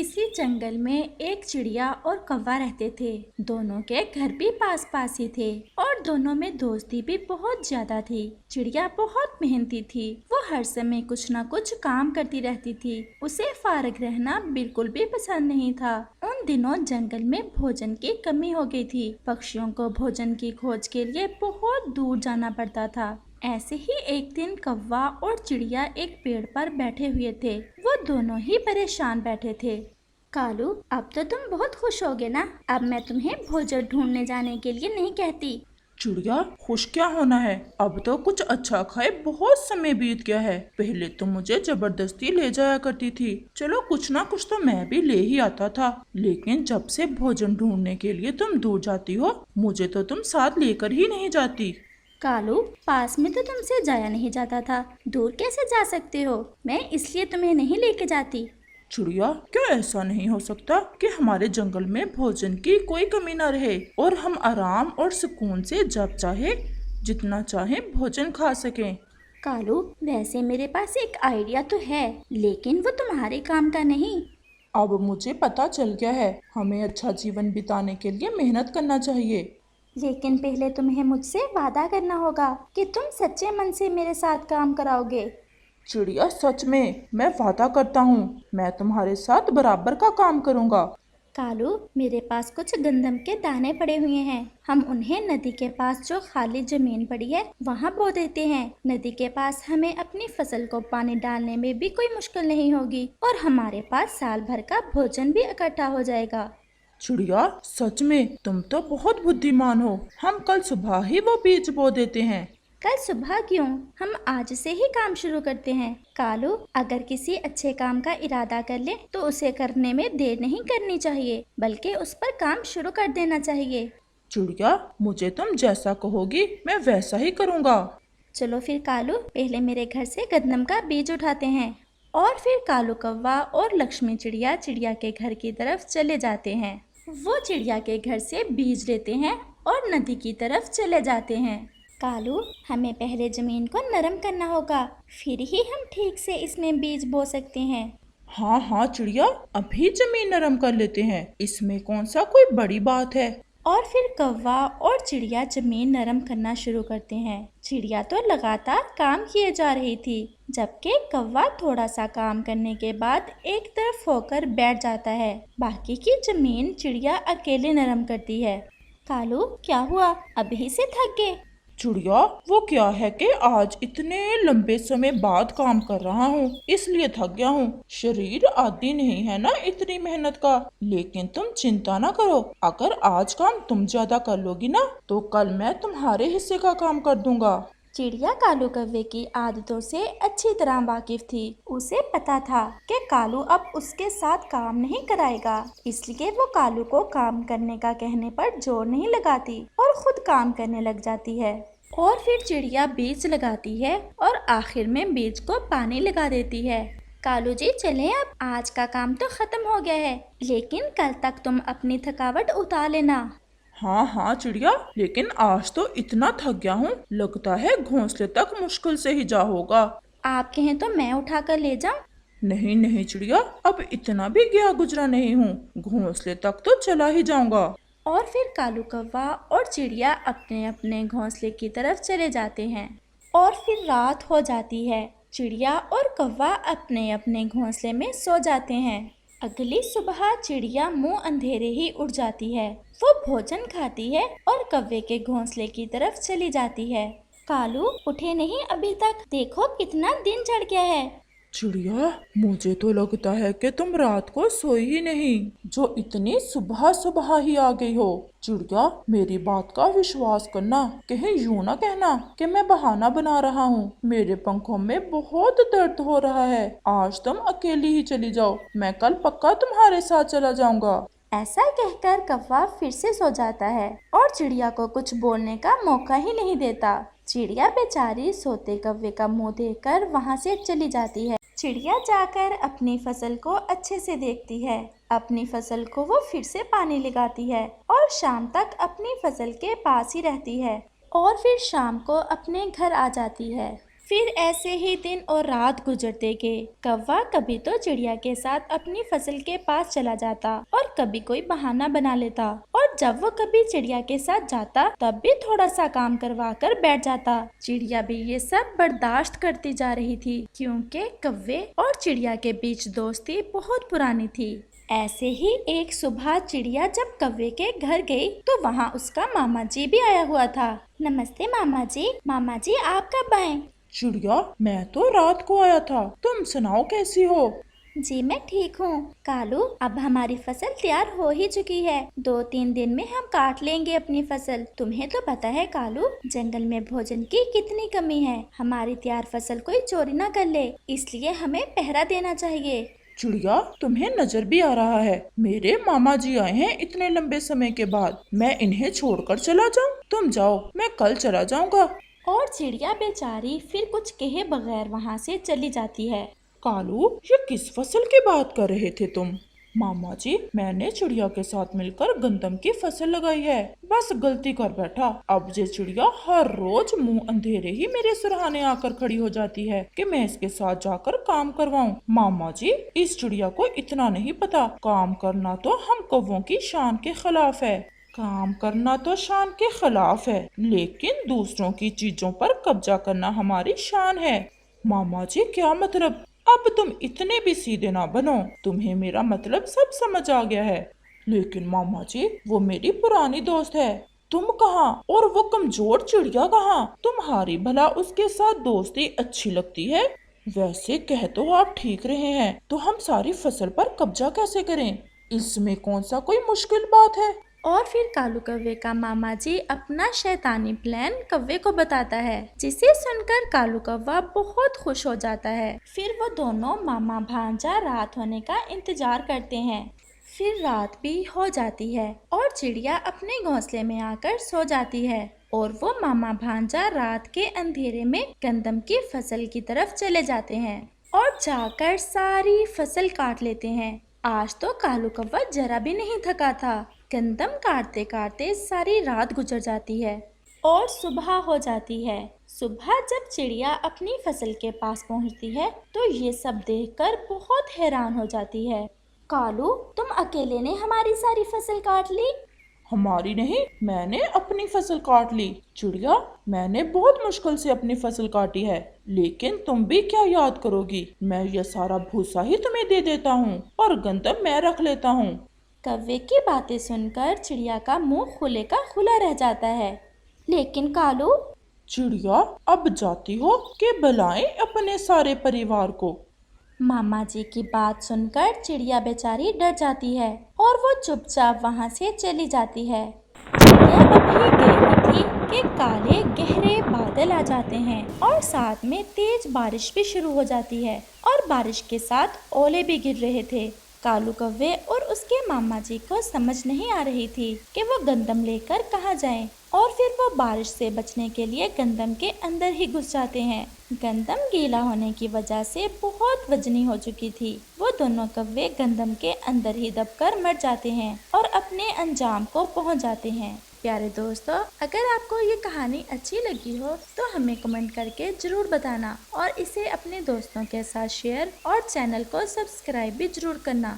किसी जंगल में एक चिड़िया और कौवा रहते थे। दोनों के घर भी पास पास ही थे और दोनों में दोस्ती भी बहुत ज्यादा थी। चिड़िया बहुत मेहनती थी। वो हर समय कुछ न कुछ काम करती रहती थी। उसे फारग रहना बिल्कुल भी पसंद नहीं था। उन दिनों जंगल में भोजन की कमी हो गई थी। पक्षियों को भोजन की खोज के लिए बहुत दूर जाना पड़ता था। ऐसे ही एक दिन कौवा और चिड़िया एक पेड़ पर बैठे हुए थे। वो दोनों ही परेशान बैठे थे। कालू, अब तो तुम बहुत खुश होगे ना। अब मैं तुम्हें भोजन ढूंढने जाने के लिए नहीं कहती। चिड़िया, खुश क्या होना है। अब तो कुछ अच्छा खाए बहुत समय बीत गया है। पहले तो मुझे जबरदस्ती ले जाया करती थी। चलो कुछ ना कुछ तो मैं भी ले ही आता था, लेकिन जब से भोजन ढूंढने के लिए तुम दूर जाती हो, मुझे तो तुम साथ लेकर ही नहीं जाती। कालू, पास में तो तुमसे जाया नहीं जाता था, दूर कैसे जा सकते हो। मैं इसलिए तुम्हें नहीं लेके जाती। चिड़िया, क्या ऐसा नहीं हो सकता कि हमारे जंगल में भोजन की कोई कमी न रहे और हम आराम और सुकून से जब चाहे जितना चाहे भोजन खा सकें। कालू, वैसे मेरे पास एक आइडिया तो है, लेकिन वो तुम्हारे काम का नहीं। अब मुझे पता चल गया है, हमें अच्छा जीवन बिताने के लिए मेहनत करना चाहिए। लेकिन पहले तुम्हें मुझसे वादा करना होगा कि तुम सच्चे मन से मेरे साथ काम कराओगे। चिड़िया, सच में मैं वादा करता हूँ, मैं तुम्हारे साथ बराबर का काम करूँगा। कालू, मेरे पास कुछ गंदम के दाने पड़े हुए हैं। हम उन्हें नदी के पास जो खाली जमीन पड़ी है वहाँ बो देते हैं। नदी के पास हमें अपनी फसल को पानी डालने में भी कोई मुश्किल नहीं होगी और हमारे पास साल भर का भोजन भी इकट्ठा हो जाएगा। चिड़िया, सच में तुम तो बहुत बुद्धिमान हो। हम कल सुबह ही वो बीज बो देते हैं। कल सुबह क्यों, हम आज से ही काम शुरू करते हैं। कालू, अगर किसी अच्छे काम का इरादा कर ले तो उसे करने में देर नहीं करनी चाहिए, बल्कि उस पर काम शुरू कर देना चाहिए। चिड़िया, मुझे तुम जैसा कहोगी मैं वैसा ही करूँगा। चलो फिर कालू, पहले मेरे घर से गंदम का बीज उठाते हैं। और फिर कालू कौवा और लक्ष्मी चिड़िया चिड़िया के घर की तरफ चले जाते हैं। वो चिड़िया के घर से बीज लेते हैं और नदी की तरफ चले जाते हैं। कालू, हमें पहले जमीन को नरम करना होगा, फिर ही हम ठीक से इसमें बीज बो सकते हैं। हाँ हाँ चिड़िया, अभी जमीन नरम कर लेते हैं, इसमें कौन सा कोई बड़ी बात है। और फिर कौवा और चिड़िया जमीन नरम करना शुरू करते हैं। चिड़िया तो लगातार काम किए जा रही थी, जबकि कौवा थोड़ा सा काम करने के बाद एक तरफ होकर बैठ जाता है। बाकी की जमीन चिड़िया अकेले नरम करती है। कालू, क्या हुआ, अभी से थक गए। चिड़िया, वो क्या है कि आज इतने लंबे समय बाद काम कर रहा हूँ, इसलिए थक गया हूँ। शरीर आदी नहीं है ना इतनी मेहनत का। लेकिन तुम चिंता ना करो, अगर आज काम तुम ज्यादा कर लोगी ना तो कल मैं तुम्हारे हिस्से का काम कर दूंगा। चिड़िया कालू कौवे की आदतों से अच्छी तरह वाकिफ थी। उसे पता था कि कालू अब उसके साथ काम नहीं कराएगा, इसलिए वो कालू को काम करने का कहने पर जोर नहीं लगाती और खुद काम करने लग जाती है। और फिर चिड़िया बीज लगाती है और आखिर में बीज को पानी लगा देती है। कालू जी, चलें, अब आज का काम तो खत्म हो गया है, लेकिन कल तक तुम अपनी थकावट उतार लेना। हाँ हाँ चिड़िया, लेकिन आज तो इतना थक गया हूँ, लगता है घोंसले तक मुश्किल से ही जा होगा। आप कहें तो मैं उठा कर ले जाऊं? नहीं नहीं चिड़िया, अब इतना भी गया गुजरा नहीं हूँ, घोंसले तक तो चला ही जाऊंगा। और फिर कालू कौवा और चिड़िया अपने अपने घोंसले की तरफ चले जाते हैं। और फिर रात हो जाती है। चिड़िया और कौवा अपने अपने घोंसले में सो जाते हैं। अगली सुबह चिड़िया मुंह अंधेरे ही उठ जाती है। वो भोजन खाती है और कौवे के घोंसले की तरफ चली जाती है। कालू, उठे नहीं अभी तक, देखो कितना दिन चढ़ गया है। चिड़िया, मुझे तो लगता है कि तुम रात को सोई ही नहीं, जो इतनी सुबह सुबह ही आ गई हो। चिड़िया, मेरी बात का विश्वास करना, कहीं यूं ना कहना कि मैं बहाना बना रहा हूँ। मेरे पंखों में बहुत दर्द हो रहा है, आज तुम अकेली ही चली जाओ, मैं कल पक्का तुम्हारे साथ चला जाऊंगा। ऐसा कहकर कौवा फिर से सो जाता है और चिड़िया को कुछ बोलने का मौका ही नहीं देता। चिड़िया बेचारी सोते कौवे का मुंह देखकर वहां से चली जाती है। चिड़िया जाकर अपनी फसल को अच्छे से देखती है। अपनी फसल को वो फिर से पानी लगाती है और शाम तक अपनी फसल के पास ही रहती है और फिर शाम को अपने घर आ जाती है। फिर ऐसे ही दिन और रात गुजरते गए। कौवा कभी तो चिड़िया के साथ अपनी फसल के पास चला जाता और कभी कोई बहाना बना लेता, और जब वो कभी चिड़िया के साथ जाता तब भी थोड़ा सा काम करवा कर बैठ जाता। चिड़िया भी ये सब बर्दाश्त करती जा रही थी, क्योंकि कौवे और चिड़िया के बीच दोस्ती बहुत पुरानी थी। ऐसे ही एक सुबह चिड़िया जब कौवे के घर गई तो वहाँ उसका मामा जी भी आया हुआ था। नमस्ते मामा जी। मामा जी आप कब आए? चिड़िया, मैं तो रात को आया था, तुम सुनाओ कैसी हो? जी मैं ठीक हूँ। कालू, अब हमारी फसल तैयार हो ही चुकी है। 2-3 दिन में हम काट लेंगे अपनी फसल। तुम्हें तो पता है कालू, जंगल में भोजन की कितनी कमी है। हमारी तैयार फसल कोई चोरी ना कर ले, इसलिए हमें पहरा देना चाहिए। चिड़िया, तुम्हें नजर भी आ रहा है मेरे मामा जी आए हैं इतने लंबे समय के बाद, मैं इन्हें छोड़कर चला जाऊं? तुम जाओ, मैं कल चला जाऊंगा। और चिड़िया बेचारी फिर कुछ कहे बगैर वहाँ से चली जाती है। कालू, ये किस फसल की बात कर रहे थे तुम? मामा जी, मैंने चिड़िया के साथ मिलकर गंदम की फसल लगाई है, बस गलती कर बैठा। अब ये चिड़िया हर रोज मुंह अंधेरे ही मेरे सुरहाने आकर खड़ी हो जाती है कि मैं इसके साथ जाकर काम करवाऊं। मामा जी, इस चिड़िया को इतना नहीं पता, काम करना तो हम कौवों की शान के खिलाफ है। काम करना तो शान के खिलाफ है, लेकिन दूसरों की चीजों पर कब्जा करना हमारी शान है। मामा जी, क्या मतलब? अब तुम इतने भी सीधे ना बनो, तुम्हें मेरा मतलब सब समझ आ गया है। लेकिन मामा जी, वो मेरी पुरानी दोस्त है। तुम कहाँ और वो कमजोर चिड़िया कहाँ? तुम्हारी भला उसके साथ दोस्ती अच्छी लगती है? वैसे कह तो आप ठीक रहे हैं, तो हम सारी फसल पर कब्जा कैसे करें? इसमें कौन सा कोई मुश्किल बात है? और फिर कालू कौवे का मामा जी अपना शैतानी प्लान कौवे को बताता है, जिसे सुनकर कालू कौवा बहुत खुश हो जाता है। फिर वो दोनों मामा भांजा रात होने का इंतजार करते हैं। फिर रात भी हो जाती है और चिड़िया अपने घोंसले में आकर सो जाती है, और वो मामा भांजा रात के अंधेरे में गंदम की फसल की तरफ चले जाते हैं और जाकर सारी फसल काट लेते हैं। आज तो कालू कौवा जरा भी नहीं थका था। गंदम काटते काटते सारी रात गुजर जाती है और सुबह हो जाती है। सुबह जब चिड़िया अपनी फसल के पास पहुंचती है तो ये सब देखकर बहुत हैरान हो जाती है। कालू, तुम अकेले ने हमारी सारी फसल काट ली? हमारी नहीं, मैंने अपनी फसल काट ली। चिड़िया, मैंने बहुत मुश्किल से अपनी फसल काटी है, लेकिन तुम भी क्या याद करोगी? मैं ये सारा भूसा ही तुम्हें दे देता हूँ और गंदम मैं रख लेता हूँ। कौवे की बातें सुनकर चिड़िया का मुंह खुले का खुला रह जाता है। लेकिन कालू, चिड़िया, अब जाती हो कि बुलाएं अपने सारे परिवार को? मामा जी की बात सुनकर चिड़िया बेचारी डर जाती है और वो चुपचाप वहाँ से चली जाती है। चिड़िया अभी गई थी कि काले गहरे बादल आ जाते हैं और साथ में तेज बारिश भी शुरू हो जाती है, और बारिश के साथ ओले भी गिर रहे थे। कालू कौवे और उसके मामा जी को समझ नहीं आ रही थी कि वो गंदम लेकर कहाँ जाएं, और फिर वो बारिश से बचने के लिए गंदम के अंदर ही घुस जाते हैं। गंदम गीला होने की वजह से बहुत वजनी हो चुकी थी। वो दोनों कौवे गंदम के अंदर ही दबकर मर जाते हैं और अपने अंजाम को पहुंच जाते हैं। प्यारे दोस्तों, अगर आपको ये कहानी अच्छी लगी हो तो हमें कमेंट करके जरूर बताना, और इसे अपने दोस्तों के साथ शेयर और चैनल को सब्सक्राइब भी जरूर करना।